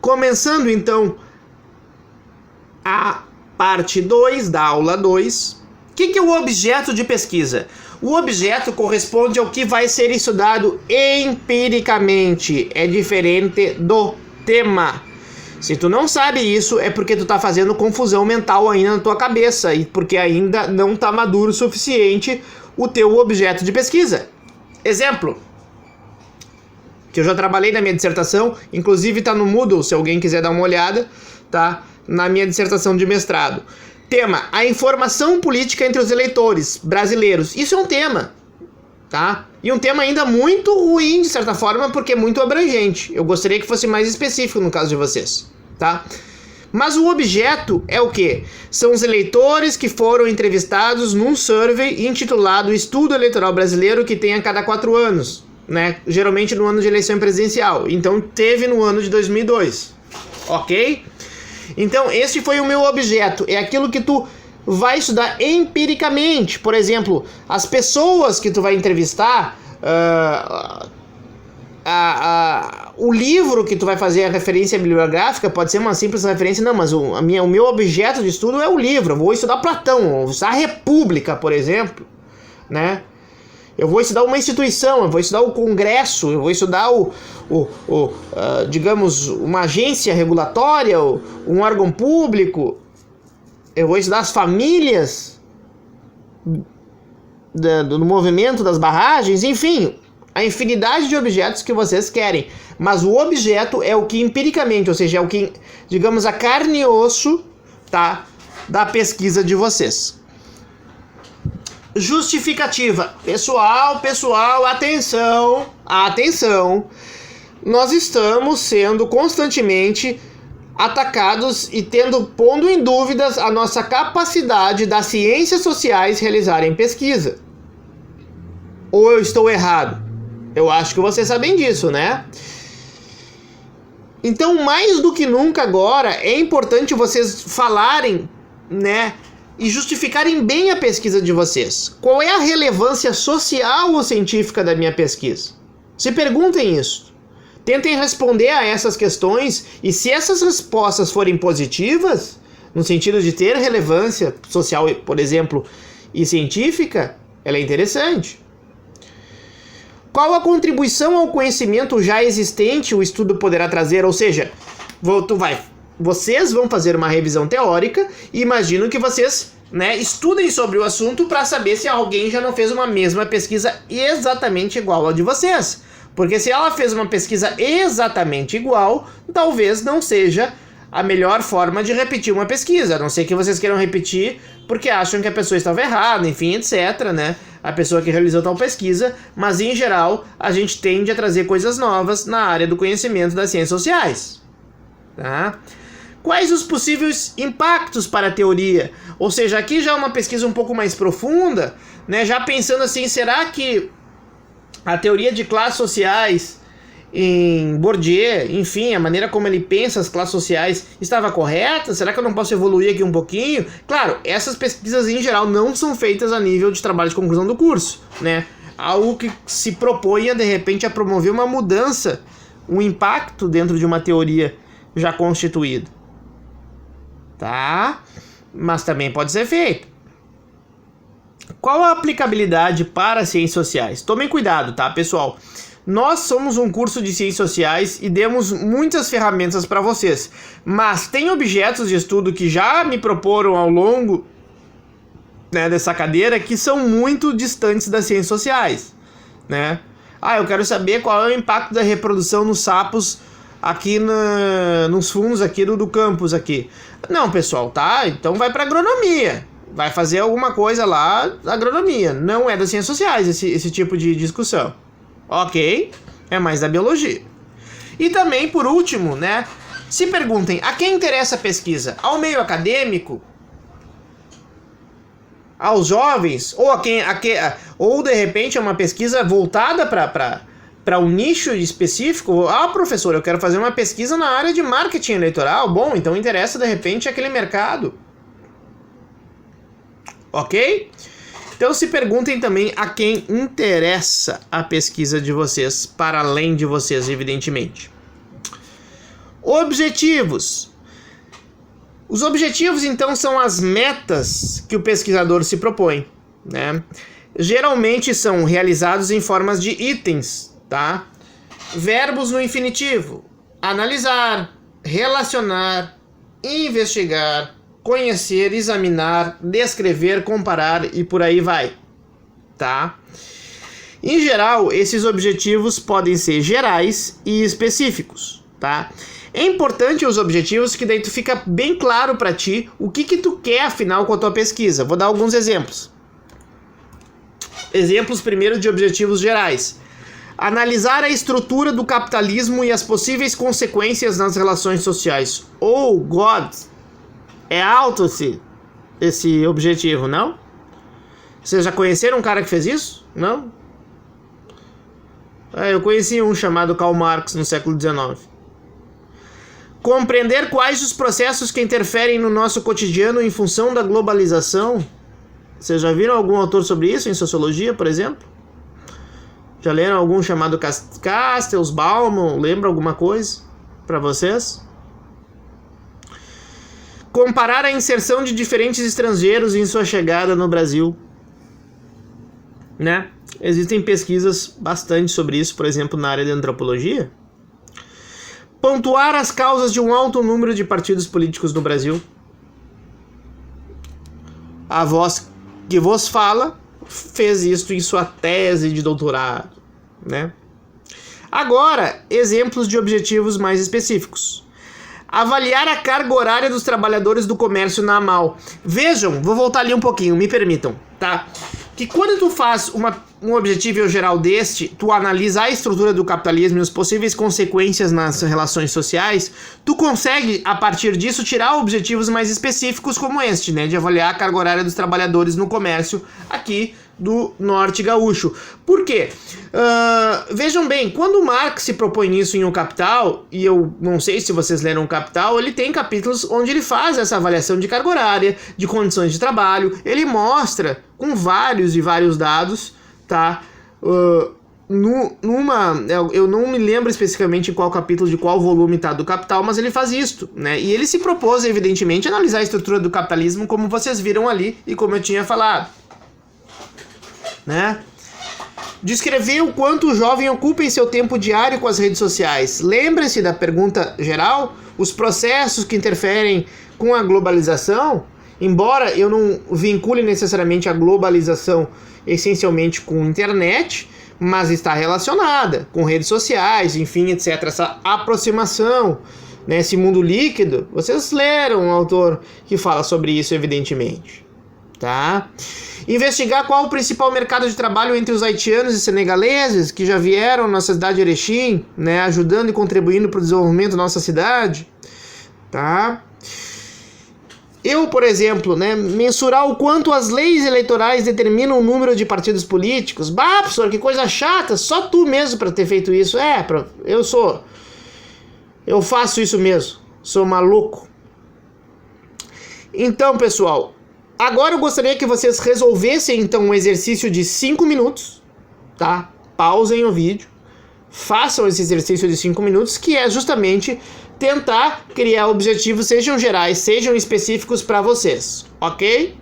Começando então a parte 2 da aula 2. O que é o objeto de pesquisa? O objeto corresponde ao que vai ser estudado empiricamente. É diferente do tema. Se tu não sabe isso, é porque tu tá fazendo confusão mental ainda na tua cabeça e porque ainda não tá maduro o suficiente o teu objeto de pesquisa. Exemplo, que eu já trabalhei na minha dissertação, inclusive tá no Moodle, se alguém quiser dar uma olhada, tá? Na minha dissertação de mestrado. Tema: a informação política entre os eleitores brasileiros. Isso é um tema, tá? E um tema ainda muito ruim, de certa forma, porque é muito abrangente. Eu gostaria que fosse mais específico no caso de vocês, tá? Mas o objeto é o quê? São os eleitores que foram entrevistados num survey intitulado Estudo Eleitoral Brasileiro, que tem a cada 4 anos, né? Geralmente no ano de eleição presidencial. Então teve no ano de 2002, ok? Então esse foi o meu objeto. É aquilo que tu vai estudar empiricamente. Por exemplo, as pessoas que tu vai entrevistar, o livro que tu vai fazer a referência bibliográfica pode ser uma simples referência. Não, mas o meu objeto de estudo é o livro. Eu vou estudar Platão, vou estudar a República, por exemplo, né? Eu vou estudar uma instituição, eu vou estudar o Congresso, eu vou estudar digamos, uma agência regulatória, um órgão público. Eu vou estudar as famílias do movimento das barragens, enfim, a infinidade de objetos que vocês querem. Mas o objeto é o que empiricamente, ou seja, é o que, digamos, a carne e osso, tá, da pesquisa de vocês. Justificativa. Pessoal, atenção. Nós estamos sendo constantemente atacados e pondo em dúvidas a nossa capacidade das ciências sociais realizarem pesquisa. Ou eu estou errado? Eu acho que vocês sabem disso, né? Então, mais do que nunca agora, é importante vocês falarem, né, e justificarem bem a pesquisa de vocês. Qual é a relevância social ou científica da minha pesquisa? Se perguntem isso. Tentem responder a essas questões e se essas respostas forem positivas, no sentido de ter relevância social, por exemplo, e científica, ela é interessante. Qual a contribuição ao conhecimento já existente o estudo poderá trazer? Ou seja, vocês vão fazer uma revisão teórica e imagino que vocês, né, estudem sobre o assunto para saber se alguém já não fez uma mesma pesquisa exatamente igual à de vocês. Porque se ela fez uma pesquisa exatamente igual, talvez não seja a melhor forma de repetir uma pesquisa. A não ser que vocês queiram repetir porque acham que a pessoa estava errada, enfim, etc, né? A pessoa que realizou tal pesquisa. Mas, em geral, a gente tende a trazer coisas novas na área do conhecimento das ciências sociais. Tá? Quais os possíveis impactos para a teoria? Ou seja, aqui já é uma pesquisa um pouco mais profunda, né? Já pensando assim, será que a teoria de classes sociais em Bourdieu, enfim, a maneira como ele pensa as classes sociais estava correta? Será que eu não posso evoluir aqui um pouquinho? Claro, essas pesquisas em geral não são feitas a nível de trabalho de conclusão do curso, né? Algo que se proponha de repente a promover uma mudança, um impacto dentro de uma teoria já constituída. Tá? Mas também pode ser feito. Qual a aplicabilidade para as ciências sociais? Tomem cuidado, tá, pessoal? Nós somos um curso de ciências sociais e demos muitas ferramentas para vocês. Mas tem objetos de estudo que já me proporam ao longo, né, dessa cadeira que são muito distantes das ciências sociais, né? Eu quero saber qual é o impacto da reprodução nos sapos aqui nos fundos aqui do campus aqui. Não, pessoal, tá? Então vai para agronomia. Vai fazer alguma coisa lá, agronomia. Não é das ciências sociais esse tipo de discussão. Ok? É mais da biologia. E também, por último, né? Se perguntem, a quem interessa a pesquisa? Ao meio acadêmico? Aos jovens? Ou de repente é uma pesquisa voltada para um nicho específico? Professor, eu quero fazer uma pesquisa na área de marketing eleitoral. Bom, então interessa de repente aquele mercado. Ok? Então se perguntem também a quem interessa a pesquisa de vocês, para além de vocês, evidentemente. Objetivos. Os objetivos, então, são as metas que o pesquisador se propõe, né? Geralmente são realizados em formas de itens, tá? Verbos no infinitivo: analisar, relacionar, investigar, conhecer, examinar, descrever, comparar e por aí vai, tá? Em geral, esses objetivos podem ser gerais e específicos, tá? É importante os objetivos que daí tu fica bem claro para ti o que tu quer afinal com a tua pesquisa. Vou dar alguns exemplos. Exemplos primeiro de objetivos gerais. Analisar a estrutura do capitalismo e as possíveis consequências nas relações sociais. Oh, God! É alto esse objetivo, não? Vocês já conheceram um cara que fez isso? Não? Eu conheci um chamado Karl Marx no século XIX. Compreender quais os processos que interferem no nosso cotidiano em função da globalização. Vocês já viram algum autor sobre isso em sociologia, por exemplo? Já leram algum chamado Castells, Bauman? Lembra alguma coisa para vocês? Comparar a inserção de diferentes estrangeiros em sua chegada no Brasil, né? Existem pesquisas bastante sobre isso, por exemplo, na área de antropologia. Pontuar as causas de um alto número de partidos políticos no Brasil. A voz que vos fala fez isso em sua tese de doutorado, né? Agora, exemplos de objetivos mais específicos. Avaliar a carga horária dos trabalhadores do comércio na AMAL. Vejam, vou voltar ali um pouquinho, me permitam, tá? Que quando tu faz um objetivo geral deste, tu analisa a estrutura do capitalismo e as possíveis consequências nas relações sociais, tu consegue, a partir disso, tirar objetivos mais específicos como este, né? De avaliar a carga horária dos trabalhadores no comércio aqui do Norte Gaúcho. Por quê? Vejam bem, quando Marx se propõe isso em O Capital, e eu não sei se vocês leram O Capital, ele tem capítulos onde ele faz essa avaliação de carga horária, de condições de trabalho, ele mostra com vários e vários dados, tá? Eu não me lembro especificamente em qual capítulo de qual volume tá do Capital, mas ele faz isto, né? E ele se propôs, evidentemente, a analisar a estrutura do capitalismo, como vocês viram ali e como eu tinha falado, né? Descrever o quanto o jovem ocupa em seu tempo diário com as redes sociais. Lembre-se da pergunta geral, os processos que interferem com a globalização, embora eu não vincule necessariamente a globalização essencialmente com internet, mas está relacionada com redes sociais, enfim, etc. Essa aproximação, né, esse mundo líquido. Vocês leram um autor que fala sobre isso, evidentemente, tá? Investigar qual o principal mercado de trabalho entre os haitianos e senegaleses que já vieram à nossa cidade de Erechim, né, ajudando e contribuindo para o desenvolvimento da nossa cidade, tá? Eu, por exemplo, né, mensurar o quanto as leis eleitorais determinam o número de partidos políticos. Bah, professor, que coisa chata, só tu mesmo para ter feito isso. Eu faço isso mesmo, sou maluco. Então, pessoal, agora eu gostaria que vocês resolvessem então um exercício de 5 minutos, tá? Pausem o vídeo, façam esse exercício de 5 minutos, que é justamente tentar criar objetivos, sejam gerais, sejam específicos para vocês, ok?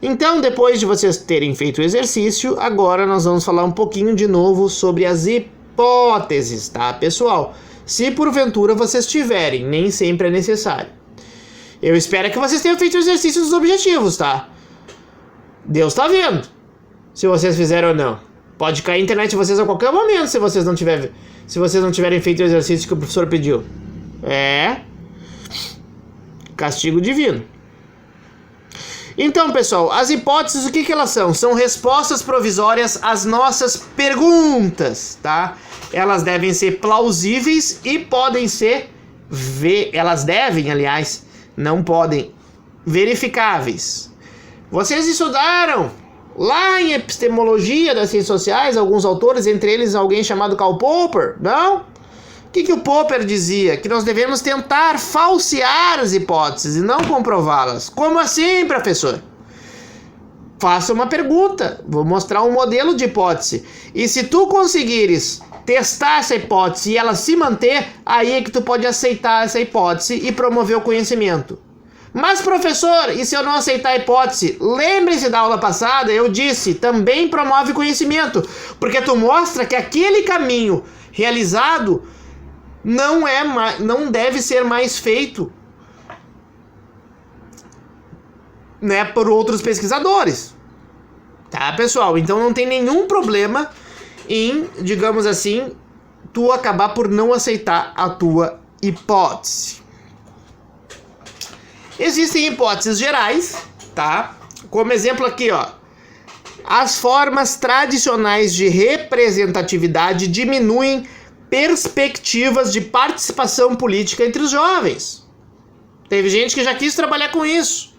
Então, depois de vocês terem feito o exercício, agora nós vamos falar um pouquinho de novo sobre as hipóteses, tá, pessoal? Se porventura vocês tiverem, nem sempre é necessário. Eu espero que vocês tenham feito o exercício dos objetivos, tá? Deus tá vendo se vocês fizeram ou não. Pode cair a internet de vocês a qualquer momento se vocês não tiverem feito o exercício que o professor pediu. É castigo divino. Então, pessoal, as hipóteses, o que elas são? São respostas provisórias às nossas perguntas, tá? Elas devem ser plausíveis e podem ser... Elas devem, aliás, não podem, verificáveis. Vocês estudaram lá em epistemologia das ciências sociais, alguns autores, entre eles alguém chamado Karl Popper, não? O que o Popper dizia? Que nós devemos tentar falsear as hipóteses e não comprová-las. Como assim, professor? Faça uma pergunta, vou mostrar um modelo de hipótese. E se tu conseguires testar essa hipótese e ela se manter, aí é que tu pode aceitar essa hipótese e promover o conhecimento. Mas, professor, e se eu não aceitar a hipótese? Lembre-se da aula passada, eu disse, também promove conhecimento, porque tu mostra que aquele caminho realizado não deve ser mais feito, né, por outros pesquisadores. Tá, pessoal? Então não tem nenhum problema em, digamos assim, tu acabar por não aceitar a tua hipótese. Existem hipóteses gerais, tá? Como exemplo aqui, ó. As formas tradicionais de representatividade diminuem perspectivas de participação política entre os jovens. Teve gente que já quis trabalhar com isso,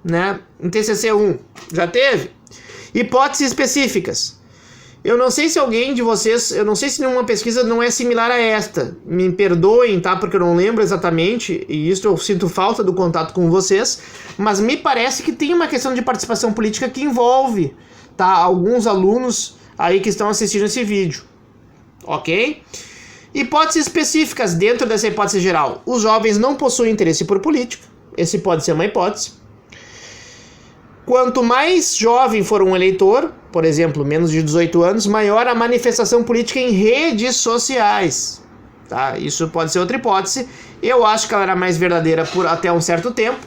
né? Em TCC 1, já teve. Hipóteses específicas. Eu não sei se alguém de vocês, eu não sei se nenhuma pesquisa não é similar a esta. Me perdoem, tá? Porque eu não lembro exatamente, e isso eu sinto falta do contato com vocês, mas me parece que tem uma questão de participação política que envolve, tá, alguns alunos aí que estão assistindo esse vídeo. Ok? Hipóteses específicas dentro dessa hipótese geral. Os jovens não possuem interesse por política. Esse pode ser uma hipótese. Quanto mais jovem for um eleitor, por exemplo, menos de 18 anos, maior a manifestação política em redes sociais. Tá? Isso pode ser outra hipótese. Eu acho que ela era mais verdadeira por até um certo tempo.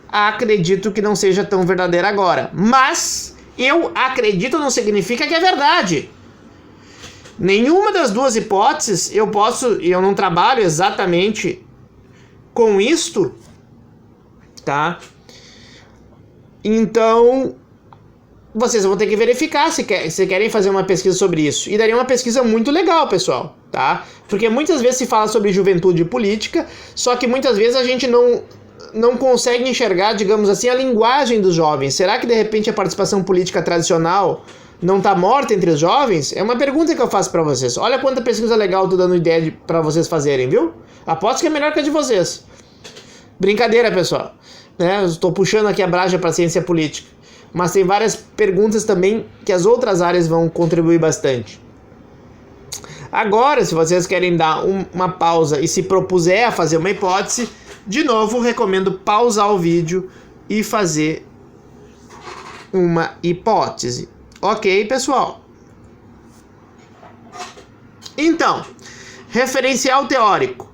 Acredito que não seja tão verdadeira agora. Mas eu acredito não significa que é verdade. Nenhuma das duas hipóteses eu não trabalho exatamente com isto, tá? Então, vocês vão ter que verificar se querem fazer uma pesquisa sobre isso. E daria uma pesquisa muito legal, pessoal, tá? Porque muitas vezes se fala sobre juventude e política, só que muitas vezes a gente não consegue enxergar, digamos assim, a linguagem dos jovens. Será que, de repente, a participação política tradicional não está morta entre os jovens? É uma pergunta que eu faço para vocês. Olha quanta pesquisa legal eu tô dando ideia para vocês fazerem, viu? Aposto que é melhor que a de vocês. Brincadeira, pessoal. Né? Eu estou puxando aqui a brecha para a ciência política. Mas tem várias perguntas também que as outras áreas vão contribuir bastante. Agora, se vocês querem dar uma pausa e se propuser a fazer uma hipótese, de novo, recomendo pausar o vídeo e fazer uma hipótese. Ok, pessoal? Então, referencial teórico.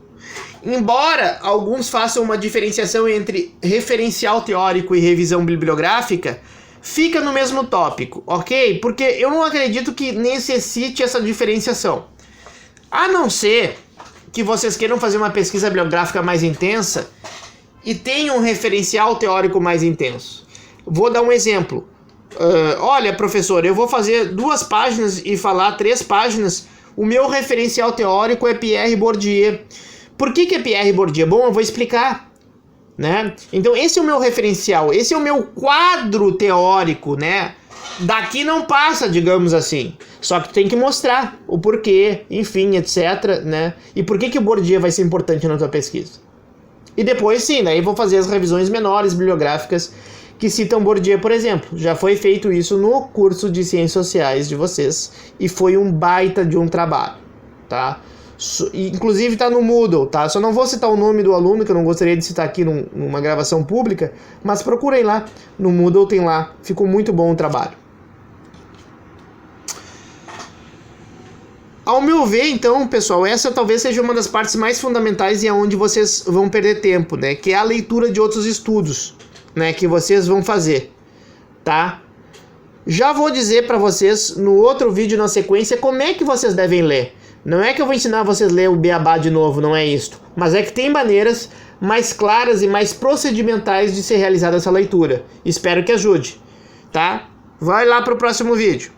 Embora alguns façam uma diferenciação entre referencial teórico e revisão bibliográfica, fica no mesmo tópico, ok? Porque eu não acredito que necessite essa diferenciação. A não ser que vocês queiram fazer uma pesquisa bibliográfica mais intensa e tenham um referencial teórico mais intenso. Vou dar um exemplo. Olha, professor, eu vou fazer 2 páginas e falar 3 páginas. O meu referencial teórico é Pierre Bourdieu. Por que é Pierre Bourdieu? Bom, eu vou explicar, né? Então esse é o meu referencial, esse é o meu quadro teórico, né? Daqui não passa, digamos assim. Só que tu tem que mostrar o porquê, enfim, etc, né? E por que o Bourdieu vai ser importante na tua pesquisa. E depois sim, daí vou fazer as revisões menores bibliográficas que citam Bourdieu, por exemplo. Já foi feito isso no curso de Ciências Sociais de vocês e foi um baita de um trabalho, tá? Inclusive tá no Moodle, tá? Só não vou citar o nome do aluno, que eu não gostaria de citar aqui numa gravação pública, mas procurem lá, no Moodle tem lá, ficou muito bom o trabalho. Ao meu ver, então, pessoal, essa talvez seja uma das partes mais fundamentais e é onde vocês vão perder tempo, né? Que é a leitura de outros estudos, né? Que vocês vão fazer, tá? Já vou dizer para vocês no outro vídeo na sequência como é que vocês devem ler. Não é que eu vou ensinar vocês a ler o beabá de novo, não é isso. Mas é que tem maneiras mais claras e mais procedimentais de ser realizada essa leitura. Espero que ajude, tá? Vai lá pro próximo vídeo.